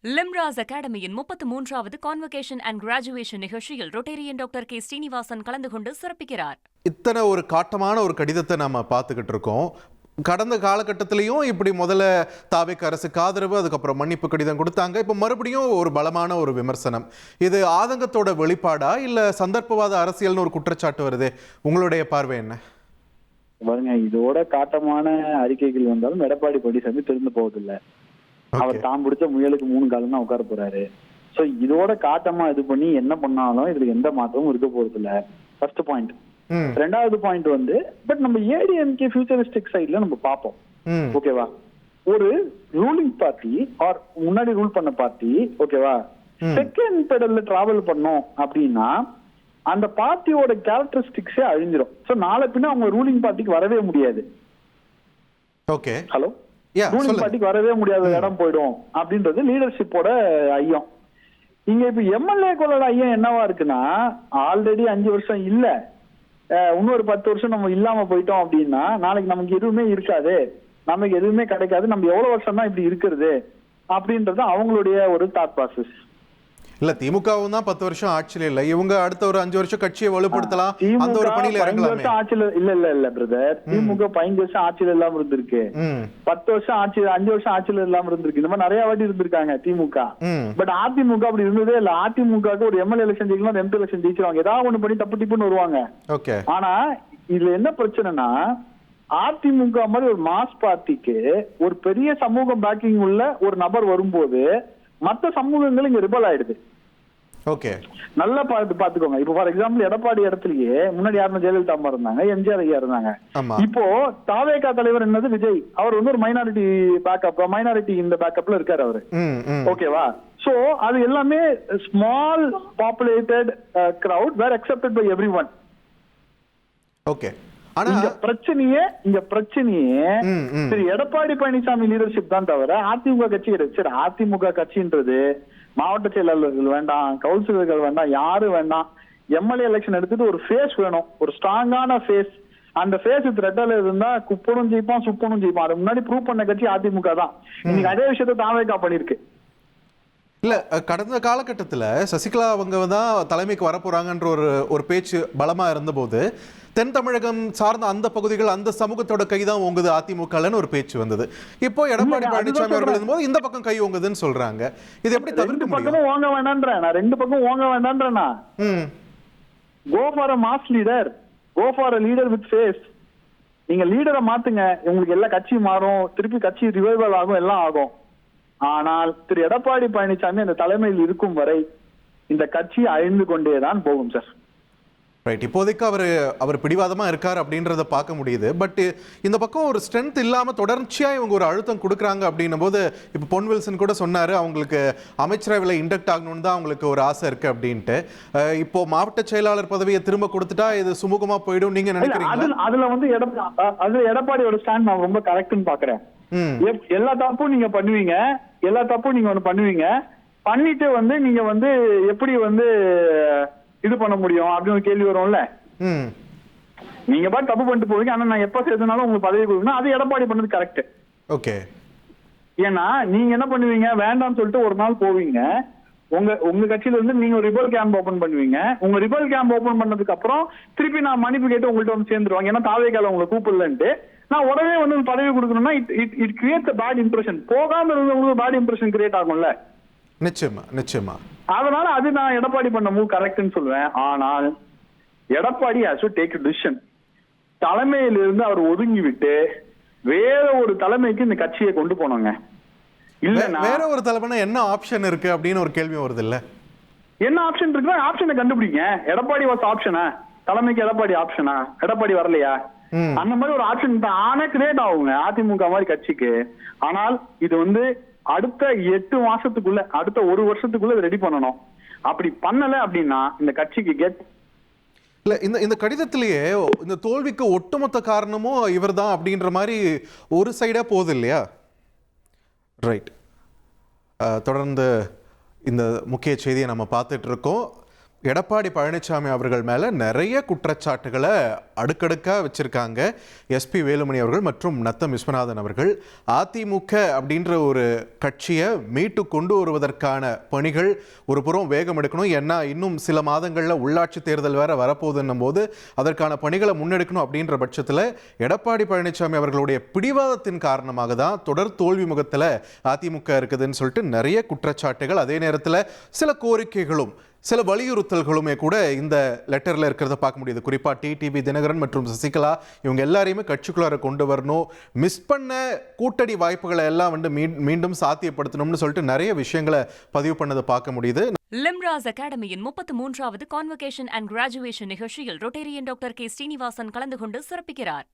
Limras அகாடமியின் 33வது convocation and graduation நிகழ்ச்சியில் Rotarian doctor K Srinivasan கலந்து கொண்டு சிறப்பிக்கிறார். இத்தனை ஒரு காட்டமான ஒரு கடிதத்தை நம்ம பார்த்துக்கிட்டு இருக்கோம். கடந்த காலகட்டத்திலையும் இப்படி முதல்ல தாவேக்கு அரசுக்கு ஆதரவு, அதுக்கப்புறம் மன்னிப்பு கடிதம் கொடுத்தாங்க. இப்போ மறுபடியும் ஒரு பலமான ஒரு விமர்சனம். இது ஆதங்கத்தோட வெளிப்பாடா இல்ல சந்தர்ப்பவாத அரசியல்னு ஒரு குற்றச்சாட்டு வருது? உங்களுடைய பார்வை என்ன? பாருங்க, இதோட காட்டமான அறிக்கைகள் வந்தாலும் எடப்பாடி பழனிசாமி திருந்து போவதில்லை. அவர் தான் பிடிச்ச முயலுக்கு 3 காலம் தான் உட்கார போறாரு. சோ இதோட காட்டமா இது பண்ணி என்ன பண்ணாலும் இதுல எந்த மாற்றமும் இருக்க போறது இல்ல. First point. ரெண்டாவது பாயிண்ட் வந்து பட் நம்ம ஏடிஎம்கே ஃபியூச்சரிஸ்டிக் சைட்ல நம்ம பார்ப்போம். ஓகேவா? ஒரு ரூலிங் பார்ட்டி ஆர் முன்னாடி ரூல் பண்ண பார்ட்டி, ஓகேவா, செகண்ட் பெடல்ல டிராவல் பண்ணோம் அப்படின்னா அந்த பார்ட்டியோட கேரக்டரிஸ்டிக்ஸே அழிஞ்சிரும். சோ நாளை பின்ன அவங்க ரூலிங் பார்ட்டிக்கு வரவே முடியாது. ஓகே, ஹலோ, ரூலிங் பார்ட்டிக்கு வரவே முடியாத இடம் போயிடும் அப்படின்றது லீடர்ஷிப்போட ஐயம். இங்க இப்ப எம்எல்ஏக்களோட ஐயம் என்னவா இருக்குன்னா, ஆல்ரெடி 5 வருஷம் இல்ல, இன்னொரு 10 வருஷம் நம்ம இல்லாம போயிட்டோம் அப்படின்னா நாளைக்கு நமக்கு எதுவுமே இருக்காது, நமக்கு எதுவுமே கிடைக்காது, நம்ம எவ்வளவு வருஷம் தான் இப்படி இருக்கிறது அப்படின்றது அவங்களுடைய ஒரு தாட் ப்ராசஸ். இல்ல, திமுகவும் தான் 10 வருஷம் ஆட்சியில இல்ல, இவங்க அடுத்த ஒரு 5 வருஷம் கட்சியை வலுப்படுத்தலாம், அந்த ஒரு பணியில இறங்கலாமே. ஆட்சியில இல்ல பிரதர், திமுக 15 வருஷம் ஆட்சியில இல்லாம இருந்திருக்கு, 10 வருஷம் ஆட்சியில, 5 வருஷம் ஆட்சியில இல்லாம இருந்திருக்கு. இந்த மாதிரி நிறைய வாட்டி இருந்திருக்காங்க திமுக. பட் அதிமுக அப்படி இருந்ததே இல்ல. அதிமுகவுக்கு ஒரு எம்எல்ஏ எலெக்ஷன் ஜெயிக்கலாம், எம்பி எலெக்ஷன் ஜெயிச்சிருவாங்க, ஏதாவது ஒண்ணு பண்ணி தப்பு டிப்புன்னு வருவாங்க. ஆனா இதுல என்ன பிரச்சனைனா, அதிமுக மாதிரி ஒரு மாஸ் பார்ட்டிக்கு ஒரு பெரிய சமூக பேக்கிங் உள்ள ஒரு நபர் வரும்போது மற்ற சமூகங்கள் இங்க ரிபல் ஆயிடுது. ஓகே, நல்லா பாத்துக்கோங்க. இப்போ ஃபார் எக்ஸாம்பிள் எடப்பாடி இடத்துலயே முன்னாடி யாருன்னா ஜெயலலிதா அம்மா இருந்தாங்க, எம்ஜிஆர் ஐயா இருந்தாங்க. இப்போ தாவேகா தலைவர் என்னது விஜய், அவர் வந்து ஒரு மைனாரிட்டி பேக்கப், மைனாரிட்டி இந்த பேக்கப்ல இருக்காரு அவரு. ஓகேவா? சோ அது எல்லாமே small populated crowd where accepted by everyone. Okay, இங்க பிரச்சனையே சரி எடப்பாடி பழனிசாமி லீடர்ஷிப் தான் தவிர அதிமுக கட்சி கிடையாது. சரி, அதிமுக கட்சின்றது மாவட்ட செயலாளர்கள் வேண்டாம், கவுன்சிலர்கள் வேண்டாம், யாரும் வேண்டாம், எம்எல்ஏ எலெக்ஷன் எடுத்துட்டு ஒரு ஃபேஸ் வேணும், ஒரு ஸ்ட்ராங்கான ஃபேஸ். அந்த ஃபேஸ் த்ரெட்டல இருந்தா குப்பனும் ஜெயிப்பான், சுப்பனும் ஜெயிப்பான். அது முன்னாடி ப்ரூவ் பண்ண கட்சி அதிமுக தான். இன்னைக்கு அதே விஷயத்த தாவேகா பண்ணிருக்கு. இல்ல, கடந்த காலகட்டத்துல சசிகலா அவங்க தான் தலைமைக்கு வரப்போறாங்கன்ற ஒரு பேச்சு பலமா இருந்தபோது தென் தமிழகம் சார்ந்த அந்த பகுதிகள், அந்த சமூகத்தோட கைதான் ஓங்குது அதிமுகன்னு ஒரு பேச்சு வந்தது. இப்போ எடப்பாடி பழனிசாமி அவர்கள் போது இந்த பக்கம் கை ஓங்குதுன்னு சொல்றாங்க. இது எப்படி தவிர்க்க முடியும்? ஓங்க வேண்டாம்ன்றேன் நான், 2 பக்கம் ஓங்க வேண்டாம்ன்றேன் நான். Go for a mass leader, go for a leader with face. நீங்க லீடரை மாத்துங்க, உங்களுக்கு எல்லா கட்சி மாறும், திருப்பி கட்சி ரிவைவல் ஆகும், எல்லாம் ஆகும். ஆனால் திரு எடப்பாடி பழனிசாமி அந்த தலைமையில் இருக்கும் வரை இந்த கட்சி அழிந்து கொண்டேதான் போகும் சார். ரைட், இப்போதைக்கு அவர் பிடிவாதமா இருக்கார் அப்படின்றத பார்க்க முடியுது. பட் இந்த பக்கம் ஒரு ஸ்ட்ரென்த் இல்லாம தொடர்ச்சியா இவங்க ஒரு அழுத்தம் கொடுக்குறாங்க அப்படின்னும் போது, இப்போ பொன் வில்சன் கூட சொன்னாரு அவங்களுக்கு அமைச்சரவையில் இண்டக்ட் ஆகணும்னு தான் அவங்களுக்கு ஒரு ஆசை இருக்கு அப்படின்ட்டு. இப்போ மாவட்ட செயலாளர் பதவியை திரும்ப கொடுத்துட்டா இது சுமூகமா போயிடும் நீங்க நினைக்கிறீங்க? அதுல வந்து எடப்பாடியோட ஸ்டாண்ட் நான் ரொம்ப கரெக்ட்னு பாக்குறேன். எல்லா தப்பும் நீங்க பண்ணுவீங்க, எல்லா தப்பும் நீங்க ஒண்ணு பண்ணுவீங்க, பண்ணிட்டு வந்து நீங்க வந்து எப்படி வந்து இது பண்ண முடியும் அப்படின்னு ஒரு கேள்வி வரும்ல. நீங்க பாட்டு தப்பு பண்ணிட்டு போவீங்க, ஆனா நான் எப்ப சேர்த்தனாலும் உங்களுக்கு பதவி கொடுக்கணும், அது எடப்பாடி பண்ணது கரெக்ட். ஓகே, ஏன்னா நீங்க என்ன பண்ணுவீங்க, வேண்டாம்னு சொல்லிட்டு ஒரு நாள் போவீங்க, உங்க கட்சியில இருந்து நீங்க ரிபல் கேம்ப் ஓபன் பண்ணுவீங்க. உங்க ரிபல் கேம்ப் ஓபன் பண்ணதுக்கு அப்புறம் திருப்பி நான் மன்னிப்பு கேட்டு உங்கள்ட்ட வந்து சேர்ந்துருவாங்க, ஏன்னா தாவேகால உங்களை கூப்பிடலன்ட்டு. நான் உடனே வந்து பதவி கொடுக்கணும்னா it creates a bad impression. போகாம இருந்தவங்களுக்கு பேட் இம்ப்ரெஷன் கிரியேட் ஆகும்ல. நிச்சயமா. அதனால அது நான் எடப்பாடி பண்ண மூவ் கரெக்ட்னு சொல்லுவேன். ஆனால் Edappadi has to take a decision. தலைமையிலிருந்து அவர் ஒதுங்கி விட்டு வேற ஒரு தலைமைக்கு இந்த கட்சியை கொண்டு போனோங்க. இல்லன்னா வேற ஒரு தலைமைனா என்ன ஆப்ஷன் இருக்கு அப்படின்னு ஒரு கேள்வி வருது இல்ல? என்ன ஆப்ஷன் இருக்குன்னா ஆப்ஷனை கண்டுபிடிங்க. எடப்பாடி வாஸ் ஆப்ஷனா, தலைமைக்கு எடப்பாடி ஆப்ஷனா, எடப்பாடி வரலையா, அந்த மாதிரி ஒரு ஆப்ஷன் ஆனா கிரியேட் ஆகுங்க அதிமுக மாதிரி கட்சிக்கு. ஆனால் இது வந்து அடுத்த 8 மாசத்துக்குள்ள, அடுத்த 1 வருஷத்துக்குள்ள ரெடி பண்ணணும். அப்படி பண்ணல அப்படின்னா இந்த கட்சிக்கு இல்ல, இந்த கடிதத்திலேயே இந்த தோல்விக்கு ஒட்டுமொத்த காரணமும் இவர் தான் அப்படின்ற மாதிரி ஒரு சைடா போகுது இல்லையா? ரைட், தொடர்ந்து இந்த முக்கிய செய்தியை நம்ம பார்த்துட்டு இருக்கோம். எடப்பாடி பழனிசாமி அவர்கள் மேலே நிறைய குற்றச்சாட்டுகளை அடுக்கடுக்காக வச்சுருக்காங்க எஸ்பி வேலுமணி அவர்கள் மற்றும் நத்தம் விஸ்வநாதன் அவர்கள். அதிமுக அப்படின்ற ஒரு கட்சியை மீட்டு கொண்டு வருவதற்கான பணிகள் ஒரு புறம் வேகம் எடுக்கணும். ஏன்னா இன்னும் சில மாதங்களில் உள்ளாட்சி தேர்தல் வேற வரப்போகுதுன்னும் போது அதற்கான பணிகளை முன்னெடுக்கணும். அப்படின்ற பட்சத்தில் எடப்பாடி பழனிசாமி அவர்களுடைய பிடிவாதத்தின் காரணமாக தான் தொடர் தோல்வி முகத்தில் அதிமுக இருக்குதுன்னு சொல்லிட்டு நிறைய குற்றச்சாட்டுகள், அதே நேரத்தில் சில கோரிக்கைகளும் சில வலியுறுத்தல்களுமே கூட இந்த லெட்டரில் இருக்கிறத பார்க்க முடியுது. குறிப்பாக டிடிவி தினகரன் மற்றும் சசிகலா இவங்க எல்லாரையுமே கட்சிக்குள்ளார கொண்டு வரணும், மிஸ் பண்ண கூட்டணி வாய்ப்புகளை எல்லாம் மீண்டும் சாத்தியப்படுத்தணும்னு சொல்லிட்டு நிறைய விஷயங்களை பதிவு பண்ணதை பார்க்க முடியுது. லிம்ராஸ் அகாடமியின் 33வது கான்வகேஷன் அண்ட் கிராஜுவேஷன் நிகழ்ச்சியில் ரொட்டேரியன் டாக்டர் கே ஸ்ரீனிவாசன் கலந்து கொண்டு சிறப்பிக்கிறார்.